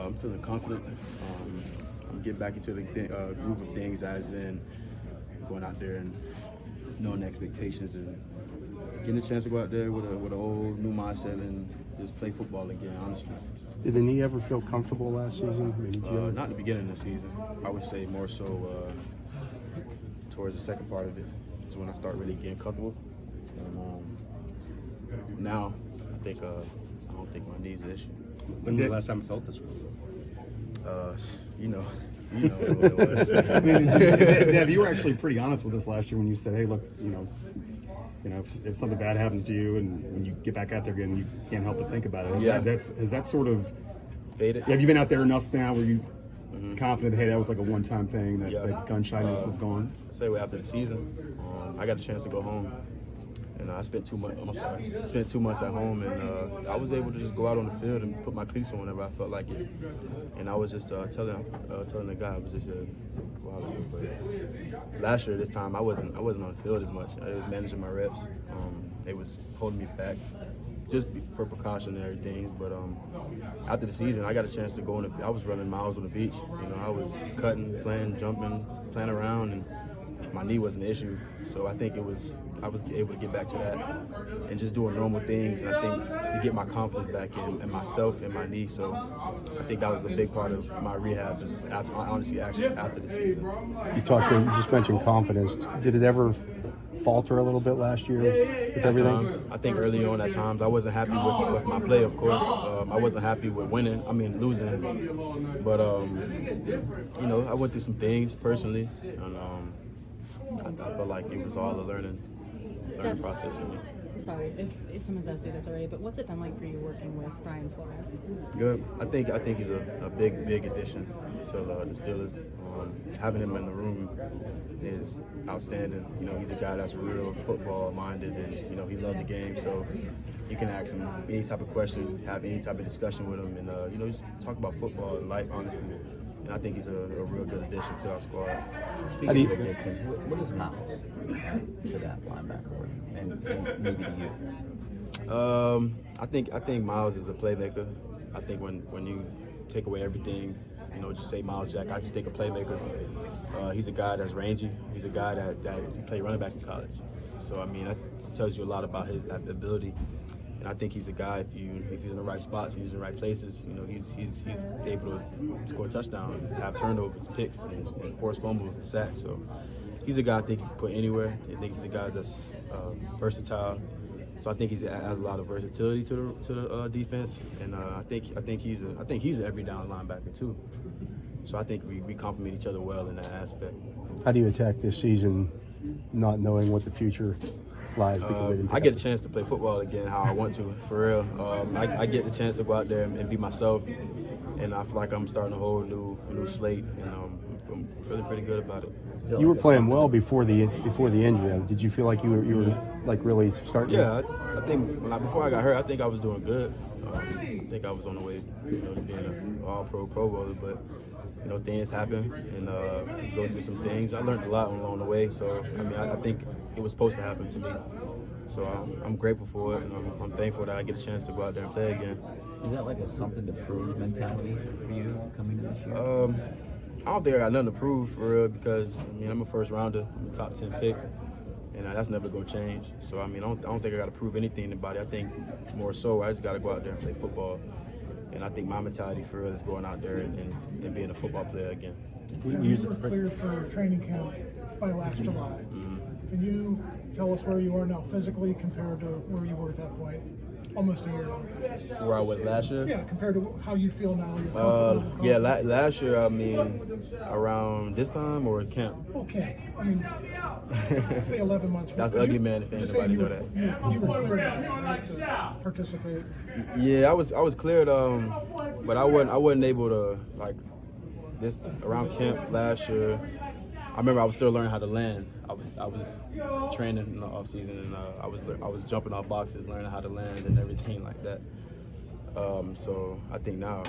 I'm feeling confident. I'm getting back into the groove of things, as in going out there and knowing the expectations and getting a chance to go out there with an old new mindset and just play football again, honestly. Did the knee ever feel comfortable last season? I mean, Not in the beginning of the season. I would say more so towards the second part of it is when I start really getting comfortable. And, now, I don't think my knee is an issue. When was the last time you felt this way? You know what it was. I mean, Dev, you were actually pretty honest with us last year when you said, "Hey, look, if something bad happens to you, and when you get back out there again, you can't help but think about it." Has that sort of faded? Have you been out there enough now where you confident that, hey, that was like a one-time thing, that gun shyness is gone? I say after the season, I got a chance to go home. And I spent 2 months. Spent 2 months at home, and I was able to just go out on the field and put my cleats on whenever I felt like it. And I was just telling the guy I was just go out and do it. But last year, this time, I wasn't on the field as much. I was managing my reps. They was holding me back just for precautionary things. But after the season, I got a chance to go I was running miles on the beach. I was cutting, playing, jumping, playing around, and my knee was an issue. So I think I was able to get back to that and just doing normal things. And I think to get my confidence back in myself and my knee. So I think that was a big part of my rehab. Honestly, after the season. You just mentioned confidence. Did it ever falter a little bit last year with everything? Times, I think early on at times I wasn't happy with my play, of course. I wasn't happy with losing. But I went through some things personally, and I felt like it was all a learning process for me. Sorry if someone's asked you this already, but what's it been like for you working with Brian Flores? Good. I think he's a big addition to the Steelers. Having him in the room is outstanding. He's a guy that's real football minded, and he loves the game. So you can ask him any type of question, have any type of discussion with him, and just talk about football and life honestly. And I think he's a real good addition to our squad. Speaking of additions, what is Miles to that linebacker and maybe to you? I think Miles is a playmaker. I think when you take away everything, just say Miles Jack, I just think a playmaker. He's a guy that's rangy. He's a guy that played running back in college. So that tells you a lot about his ability. And I think he's a guy, if he's in the right spots, he's in the right places, he's able to score touchdowns, have turnovers, picks, and force fumbles and sacks. So he's a guy I think you can put anywhere. I think he's a guy that's versatile. So I think he has a lot of versatility to the defense, and I think he's an every down linebacker too. So I think we complement each other well in that aspect. How do you attack this season, not knowing what the future lies? I get a chance to play football again how I want to, for real. I get the chance to go out there and be myself, and I feel like I'm starting a whole new slate, and I'm feeling pretty good about it. You were playing well before the injury. Did you feel like you were like really starting? Yeah, I think before I got hurt, I think I was doing good. I think I was on the way, to being an all-pro bowler, but things happen, and go through some things. I learned a lot along the way, so I think it was supposed to happen to me. So I'm grateful for it, and I'm thankful that I get a chance to go out there and play again. Is that like a something to prove mentality for you coming into this year? I don't think I got nothing to prove, for real, because I'm a first rounder, I'm a top 10 pick, and that's never going to change. So I don't think I got to prove anything to anybody. I think more so I just got to go out there and play football, and I think my mentality for real is going out there and being a football player again. You were cleared for training camp by last July. Can you tell us where you are now physically compared to where you were at that point? Almost a year ago. Where I was last year? Yeah, compared to how you feel now. Last year, around this time or camp? Okay. Say 11 months. That's ugly, man, if anybody know that. You were cleared to participate. Yeah, I was cleared, but I wasn't able to, this around camp last year. I remember I was still learning how to land. I was training in the offseason, and I was jumping off boxes, learning how to land and everything like that. So I think now,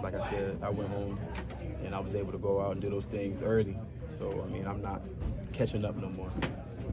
like I said, I went home and I was able to go out and do those things early. So I'm not catching up no more.